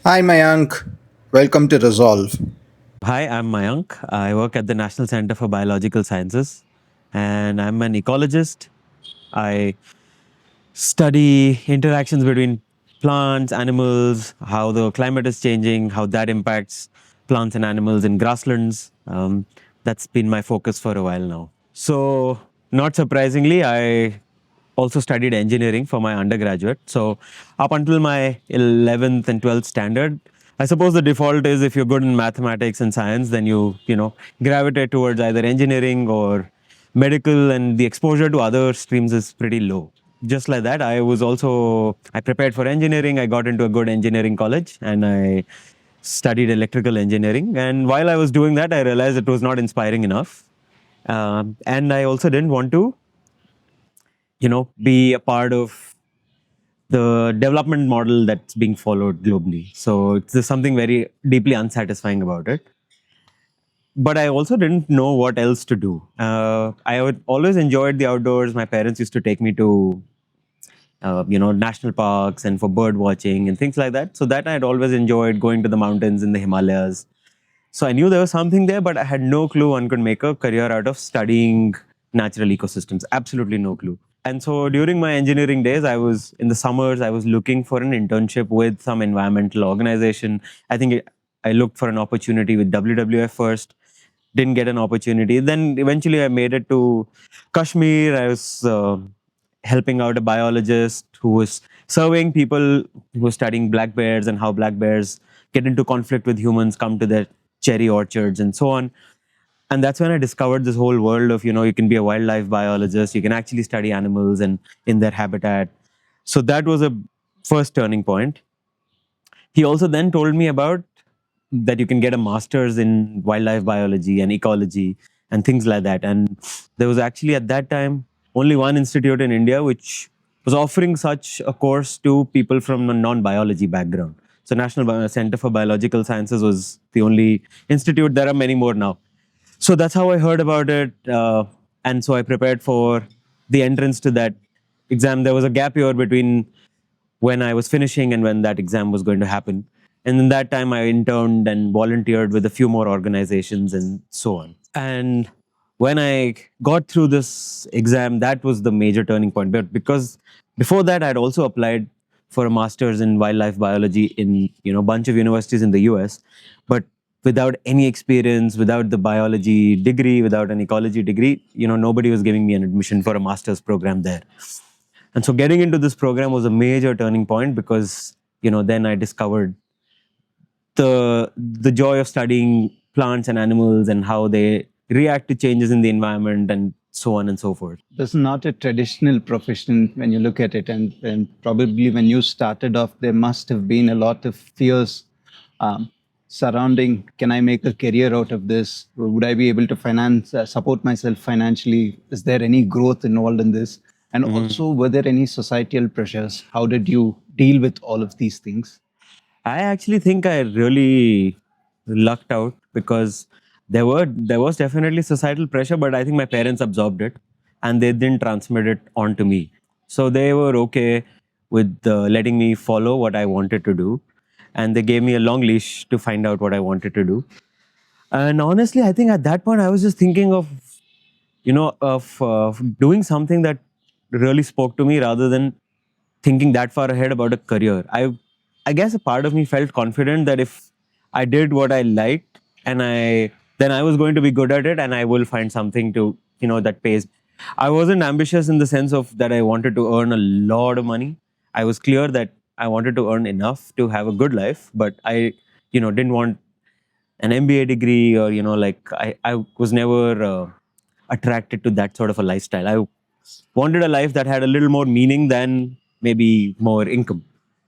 Hi Mayank, welcome to Resolve. Hi, I'm Mayank. I work at the National Center for Biological Sciences and I'm an ecologist. I study interactions between plants, animals, how the climate is changing, how that impacts plants and animals in grasslands. That's been my focus for a while now. So, not surprisingly, I also studied engineering for my undergraduate. So, up until my 11th and 12th standard, I suppose the default is if you're good in mathematics and science, then you gravitate towards either engineering or medical, and the exposure to other streams is pretty low. Just like that, I prepared for engineering. I got into a good engineering college and I studied electrical engineering. And while I was doing that, I realized it was not inspiring enough. And I also didn't want to, be a part of the development model that's being followed globally. So there's something very deeply unsatisfying about it. But I also didn't know what else to do. I would always enjoyed the outdoors. My parents used to take me to, national parks and for bird watching and things like that. So that I had always enjoyed going to the mountains in the Himalayas. So I knew there was something there, but I had no clue one could make a career out of studying natural ecosystems. Absolutely no clue. And so during my engineering days, I was in the summers, I was looking for an internship with some environmental organization. I looked for an opportunity with WWF first, didn't get an opportunity. Then eventually I made it to Kashmir. I was helping out a biologist who was surveying people who were studying black bears and how black bears get into conflict with humans, come to their cherry orchards and so on. And that's when I discovered this whole world of, you can be a wildlife biologist, you can actually study animals and in their habitat. So that was a first turning point. He also then told me about that you can get a master's in wildlife biology and ecology and things like that. And there was actually at that time only one institute in India which was offering such a course to people from a non-biology background. So Center for Biological Sciences was the only institute. There are many more now. So that's how I heard about it. And so I prepared for the entrance to that exam. There was a gap year between when I was finishing and when that exam was going to happen. And in that time, I interned and volunteered with a few more organizations and so on. And when I got through this exam, that was the major turning point. But because before that, I'd also applied for a master's in wildlife biology in a bunch of universities in the US, but without any experience, without the biology degree, without an ecology degree, nobody was giving me an admission for a master's program there. And so getting into this program was a major turning point because then I discovered the joy of studying plants and animals and how they react to changes in the environment and so on and so forth. This is not a traditional profession when you look at it, and probably when you started off, there must have been a lot of fears um, surrounding. Can I make a career out of this? Would I be able to support myself financially? Is there any growth involved in this? And Mhm. also, were there any societal pressures? How did you deal with all of these things? I actually think I really lucked out because there was definitely societal pressure, but I think my parents absorbed it and they didn't transmit it onto me. So they were okay with letting me follow what I wanted to do, and they gave me a long leash to find out what I wanted to do. And honestly, I think at that point I was just thinking of doing something that really spoke to me rather than thinking that far ahead about a career. I guess a part of me felt confident that if I did what I liked and I then I was going to be good at it and I will find something to that pays. I wasn't ambitious in the sense of that I wanted to earn a lot of money. I was clear that I wanted to earn enough to have a good life, but I didn't want an MBA degree or I was never attracted to that sort of a lifestyle. I wanted a life that had a little more meaning than maybe more income.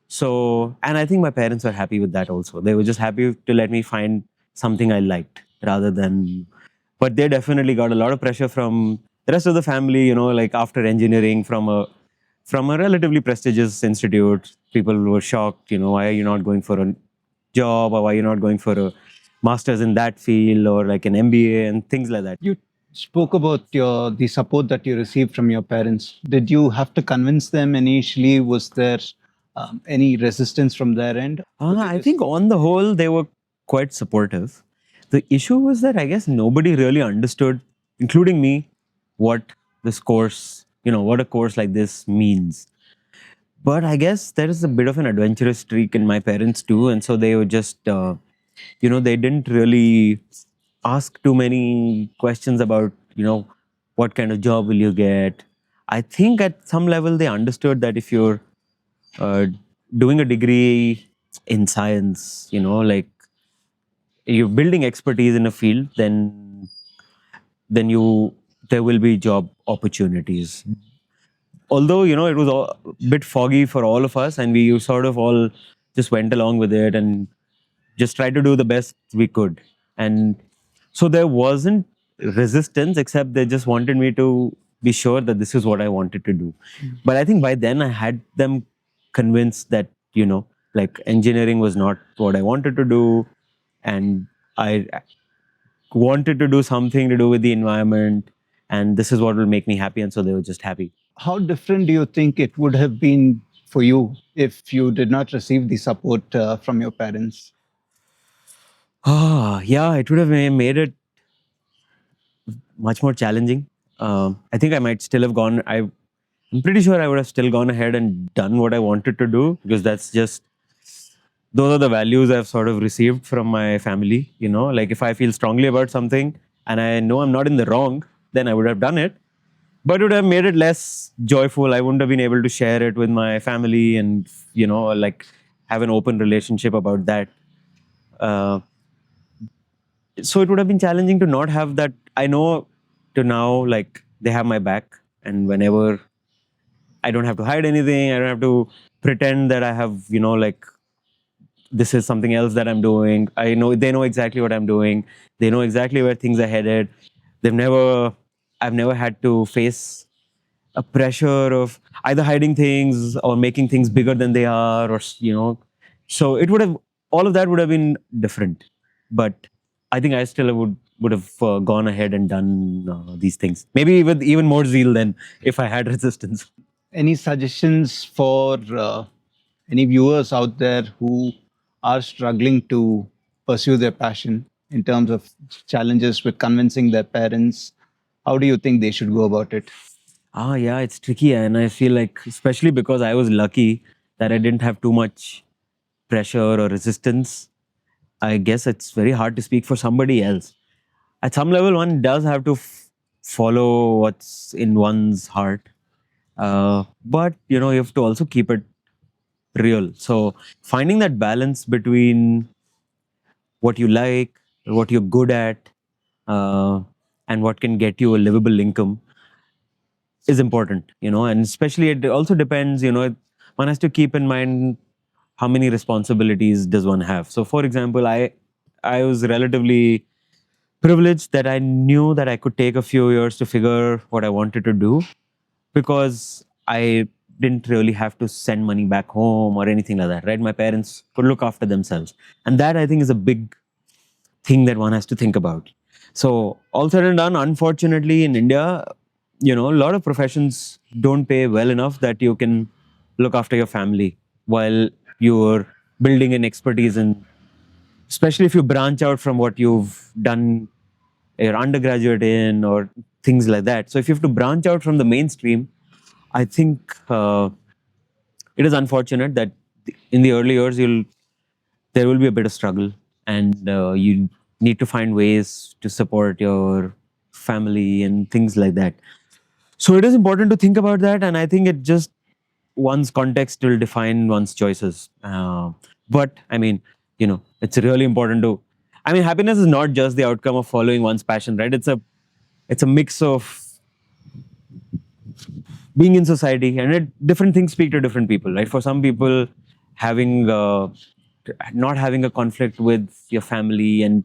So, and I think my parents were happy with that also. They were just happy to let me find something I liked rather than, but they definitely got a lot of pressure from the rest of the family, like after engineering from a relatively prestigious institute. People were shocked, why are you not going for a job or why you're not going for a master's in that field or like an MBA and things like that. You spoke about the support that you received from your parents. Did you have to convince them initially? Was there Any resistance from their end? I think on the whole, they were quite supportive. The issue was that I guess nobody really understood, including me, what this course, what a course like this means. But I guess there is a bit of an adventurous streak in my parents too. And so they were just, they didn't really ask too many questions about, what kind of job will you get. I think at some level they understood that if you're uh, doing a degree in science, like you're building expertise in a field, then there will be job opportunities. Although it was a bit foggy for all of us, and we sort of all just went along with it and just tried to do the best we could. And so there wasn't resistance, except they just wanted me to be sure that this is what I wanted to do. But I think by then I had them convinced that, like engineering was not what I wanted to do. And I wanted to do something to do with the environment. And this is what will make me happy. And so they were just happy. How different do you think it would have been for you if you did not receive the support from your parents? Yeah, it would have made it much more challenging. I think I might still have gone. I'm pretty sure I would have still gone ahead and done what I wanted to do, because those are the values I've sort of received from my family. Like if I feel strongly about something and I know I'm not in the wrong, then I would have done it. But it would have made it less joyful. I wouldn't have been able to share it with my family and, like have an open relationship about that. Uh, so it would have been challenging to not have that. I know to now, like, they have my back, and whenever I don't have to hide anything, I don't have to pretend that I have, like, this is something else that I'm doing. I know they know exactly what I'm doing. They know exactly where things are headed. They've never, I've never had to face a pressure of either hiding things or making things bigger than they are, or, so it would have, all of that would have been different. But I think I still would have gone ahead and done these things, maybe with even more zeal than if I had resistance. Any suggestions for any viewers out there who are struggling to pursue their passion in terms of challenges with convincing their parents? How do you think they should go about it? Yeah, it's tricky. And I feel like, especially because I was lucky that I didn't have too much pressure or resistance, I guess it's very hard to speak for somebody else. At some level, one does have to follow what's in one's heart. But, you have to also keep it real. So finding that balance between what you like, what you're good at, uh, and what can get you a livable income is important, and especially it also depends, one has to keep in mind how many responsibilities does one have. So for example, I was relatively privileged that I knew that I could take a few years to figure what I wanted to do, because I didn't really have to send money back home or anything like that, right? My parents could look after themselves. And that, I think, is a big thing that one has to think about. So, all said and done, unfortunately, in India, a lot of professions don't pay well enough that you can look after your family while you're building an expertise in, especially if you branch out from what you've done your undergraduate in or things like that. So, if you have to branch out from the mainstream, I think it is unfortunate that in the early years there will be a bit of struggle, and you need to find ways to support your family and things like that. So it is important to think about that, and I think it just one's context will define one's choices. But I mean, it's really important to. I mean, happiness is not just the outcome of following one's passion, right? It's a mix of being in society, and different things speak to different people, right? For some people, having not having a conflict with your family and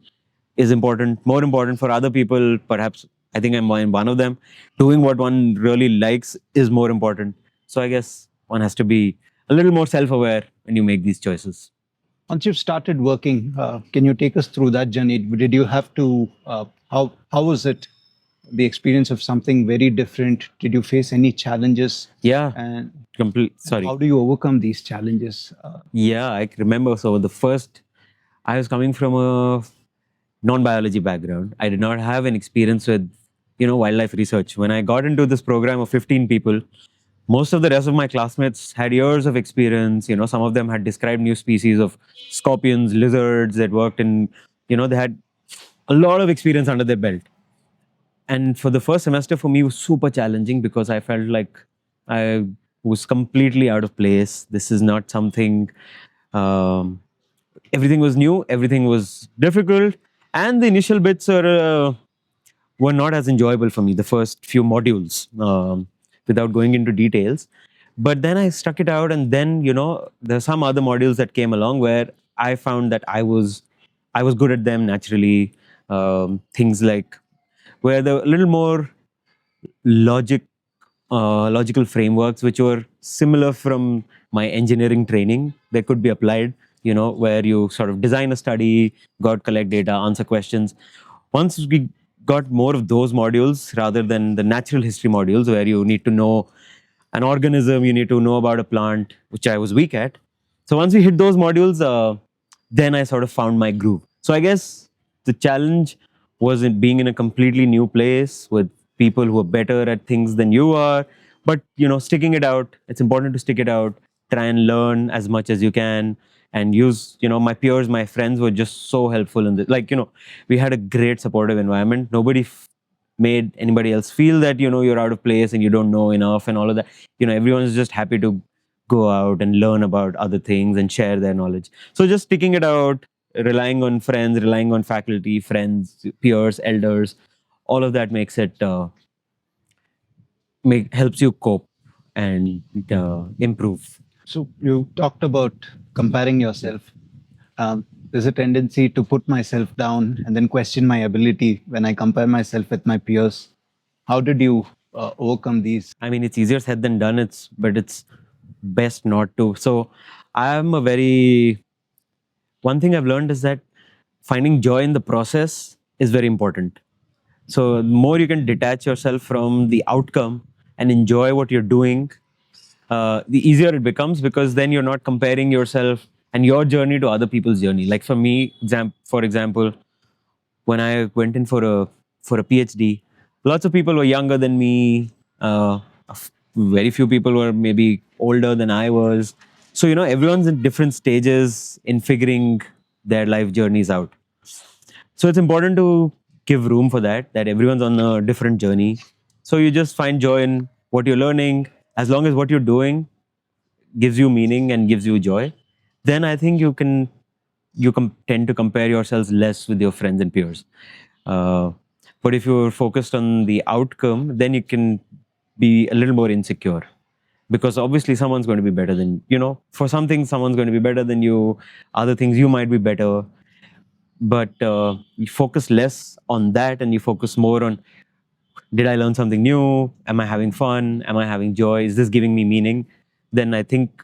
is important, more important. For other people, perhaps, I think I'm one of them, doing what one really likes is more important. So I guess one has to be a little more self-aware when you make these choices. Once you've started working, can you take us through that journey? Did you have to? How was it? the experience of something very different. Did you face any challenges? Yeah, And complete. and Sorry. how do you overcome these challenges? Yeah, I can remember. So the first, I was coming from a non-biology background. I did not have an experience with, wildlife research. When I got into this program of 15 people, most of the rest of my classmates had years of experience. Some of them had described new species of scorpions, lizards that worked in, they had a lot of experience under their belt. And for the first semester for me was super challenging because I felt like I was completely out of place. This is not something. Um, Everything was new, everything was difficult, and the initial bits were not as enjoyable for me. The first few modules, without going into details, but then I stuck it out, and then there's some other modules that came along where I found that I was good at them naturally. Things like where the little more logic logical frameworks which were similar from my engineering training that could be applied, where you sort of design a study, got collect data, answer questions. Once we got more of those modules rather than the natural history modules where you need to know an organism, you need to know about a plant, which I was weak at. So once we hit those modules, then I sort of found my groove. So I guess the challenge was in being in a completely new place with people who are better at things than you are. But sticking it out, it's important to stick it out, try and learn as much as you can, and use, my peers, my friends were just so helpful in this. Like, we had a great supportive environment. Nobody made anybody else feel that you're out of place and you don't know enough and all of that. Everyone's just happy to go out and learn about other things and share their knowledge. So just sticking it out, relying on friends, relying on faculty, friends, peers, elders, all of that makes it helps you cope and improve. So you talked about comparing yourself. There's a tendency to put myself down and then question my ability when I compare myself with my peers. How did you overcome these? I mean, it's easier said than done. But it's best not to. So I'm a very one thing I've learned is that finding joy in the process is very important. So the more you can detach yourself from the outcome and enjoy what you're doing, the easier it becomes because then you're not comparing yourself and your journey to other people's journey. Like for me, for example, when I went in for a PhD, lots of people were younger than me. Very few people were maybe older than I was. So everyone's in different stages in figuring their life journeys out. So it's important to give room for that. That everyone's on a different journey. So you just find joy in what you're learning. As long as what you're doing gives you meaning and gives you joy, then I think you tend to compare yourselves less with your friends and peers. Uh, but if you're focused on the outcome, then you can be a little more insecure because obviously someone's going to be better than for some things someone's going to be better than you, other things you might be better, but you focus less on that and you focus more on, did I learn something new, am I having fun, am I having joy, is this giving me meaning? Then I think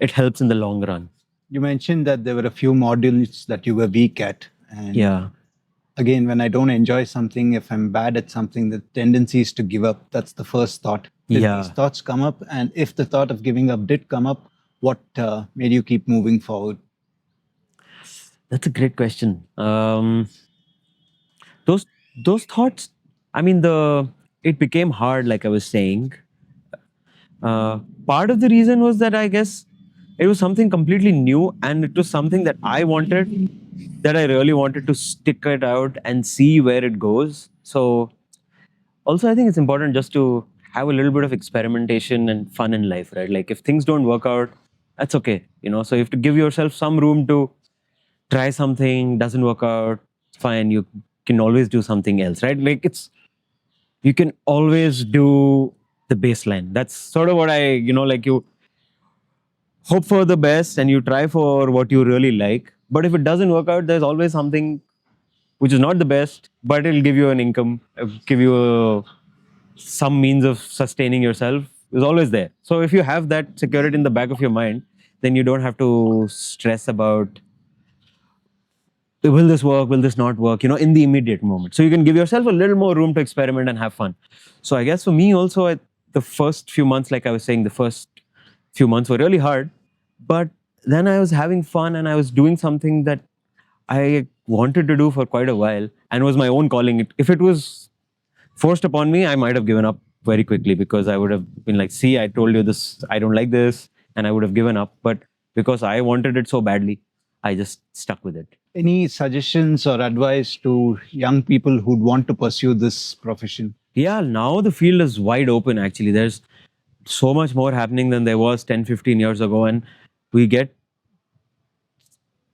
it helps in the long run. You mentioned that there were a few modules that you were weak at. And Yeah. again, when I don't enjoy something, if I'm bad at something, the tendency is to give up. That's the first thought. Did Yeah. these thoughts come up? And if the thought of giving up did come up, what made you keep moving forward? That's a great question. Those thoughts. I mean, the it became hard, like I was saying. Part of the reason was that I guess it was something completely new, and it was something that I wanted, that I really wanted to stick it out and see where it goes. So, also, I think it's important just to have a little bit of experimentation and fun in life, right? Like if things don't work out, that's okay. So you have to give yourself some room to try something, doesn't work out, fine, you can always do something else, right? Like you can always do the baseline. That's sort of what like you hope for the best and you try for what you really like, but if it doesn't work out, there's always something which is not the best, but it'll give you an income, give you some means of sustaining yourself, is always there. So if you have that security in the back of your mind, then you don't have to stress about will this work? Will this not work? In the immediate moment. So you can give yourself a little more room to experiment and have fun. So I guess for me also, the first few months, like I was saying, the first few months were really hard. But then I was having fun and I was doing something that I wanted to do for quite a while and was my own calling. If it was forced upon me, I might have given up very quickly because I would have been like, see, I told you this, I don't like this, and I would have given up. But because I wanted it so badly, I just stuck with it. Any suggestions or advice to young people who'd want to pursue this profession? Yeah, now the field is wide open actually. There's so much more happening than there was 10, 15 years ago. And we get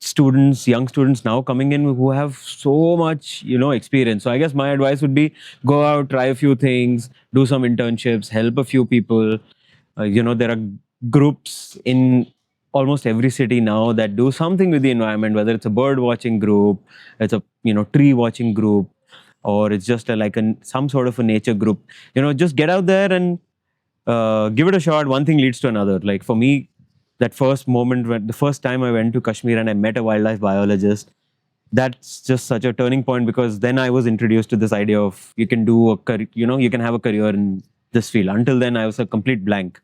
students, young students now coming in who have so much, experience. So I guess my advice would be go out, try a few things, do some internships, help a few people. There are groups in almost every city now that do something with the environment, whether it's a bird watching group, it's a tree watching group, or it's just some sort of a nature group. Just get out there and give it a shot. One thing leads to another. Like for me, that first moment when the first time I went to Kashmir and I met a wildlife biologist, that's just such a turning point because then I was introduced to this idea of you can do a career, you can have a career in this field. Until then, I was a complete blank.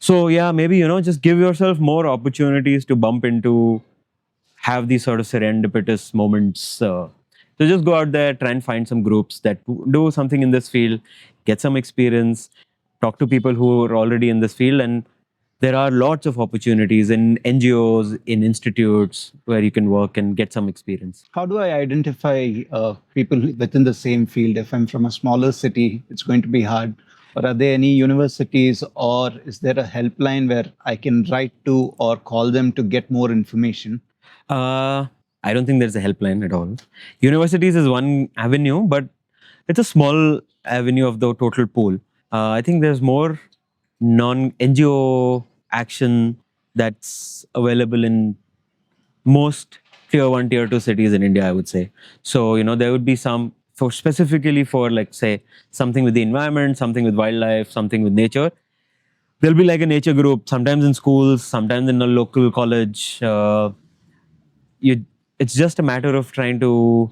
So yeah, maybe just give yourself more opportunities to bump into, have these sort of serendipitous moments. So just go out there, try and find some groups that do something in this field, get some experience, talk to people who are already in this field, and there are lots of opportunities in NGOs, in institutes where you can work and get some experience. How do I identify people within the same field? If I'm from a smaller city, it's going to be hard. Or are there any universities, or is there a helpline where I can write to or call them to get more information? Uh, I don't think there's a helpline at all. Universities is one avenue, but it's a small avenue of the total pool. I think there's more non NGO action that's available in most tier one, tier two cities in India, I would say. So, there would be some for specifically for like say something with the environment, something with wildlife, something with nature. There'll be like a nature group, sometimes in schools, sometimes in a local college. You, it's just a matter of trying to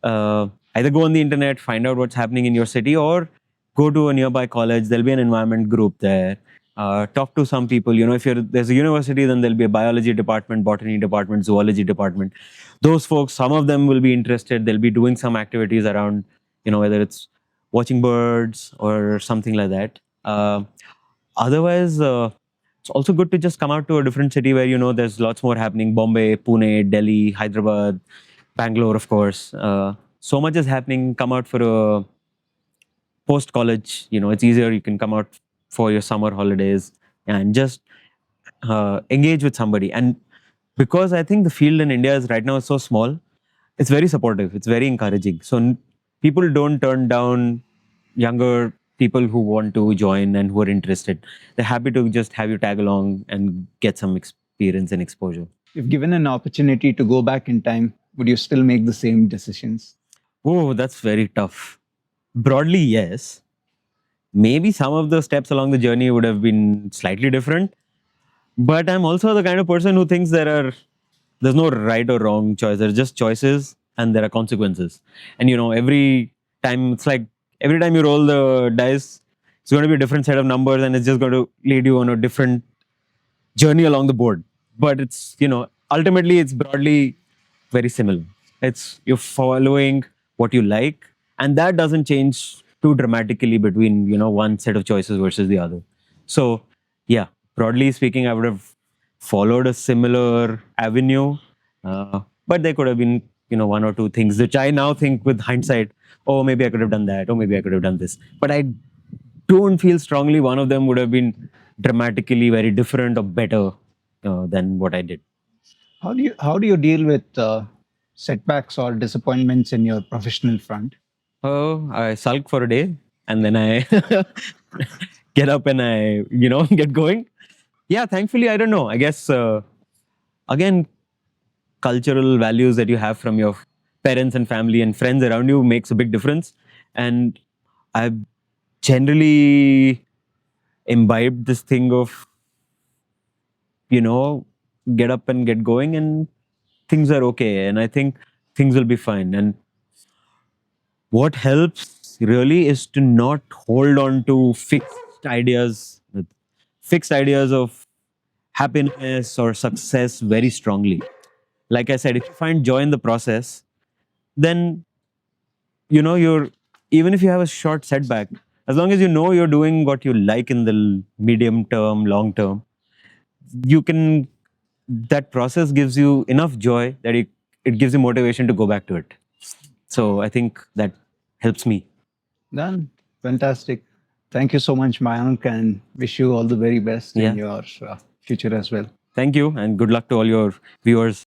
either go on the internet, find out what's happening in your city, or go to a nearby college. There'll be an environment group there. Talk to some people. If there's a university, then there'll be a biology department, botany department, zoology department. Those folks, some of them will be interested. They'll be doing some activities around, whether it's watching birds or something like that. Otherwise, it's also good to just come out to a different city where there's lots more happening. Bombay, Pune, Delhi, Hyderabad, Bangalore, of course. So much is happening. Come out for a post college. It's easier. You can come out for your summer holidays and just engage with somebody. And because I think the field in India is right now so small, it's very supportive. It's very encouraging. So people don't turn down younger people who want to join and who are interested. They're happy to just have you tag along and get some experience and exposure. If given an opportunity to go back in time, would you still make the same decisions? Oh, that's very tough. Broadly, yes. Maybe some of the steps along the journey would have been slightly different. But I'm also the kind of person who thinks there's no right or wrong choice. There's just choices and there are consequences. And every time it's like every time you roll the dice, it's going to be a different set of numbers and it's just going to lead you on a different journey along the board. But it's, ultimately it's broadly very similar. It's you're following what you like, and that doesn't change too dramatically between, one set of choices versus the other. So, yeah, broadly speaking, I would have followed a similar avenue, but there could have been, one or two things which I now think with hindsight, oh, maybe I could have done that, or maybe I could have done this. But I don't feel strongly one of them would have been dramatically very different or better than what I did. How do you deal with setbacks or disappointments in your professional front? Oh, I sulk for a day and then I get up and I, get going. Yeah, thankfully, I don't know. I guess, again, cultural values that you have from your parents and family and friends around you makes a big difference. And I've generally imbibed this thing of, you know, get up and get going and things are okay. And I think things will be fine. And what helps really is to not hold on to fixed ideas of happiness or success very strongly. Like I said, if you find joy in the process, then you're, even if you have a short setback, as long as you know you're doing what you like in the medium term, long term, you can, that process gives you enough joy that it gives you motivation to go back to it. So I think that helps me. Done. Fantastic. Thank you so much, Mayank, and wish you all the very best in Yeah. your future as well. Thank you, and good luck to all your viewers.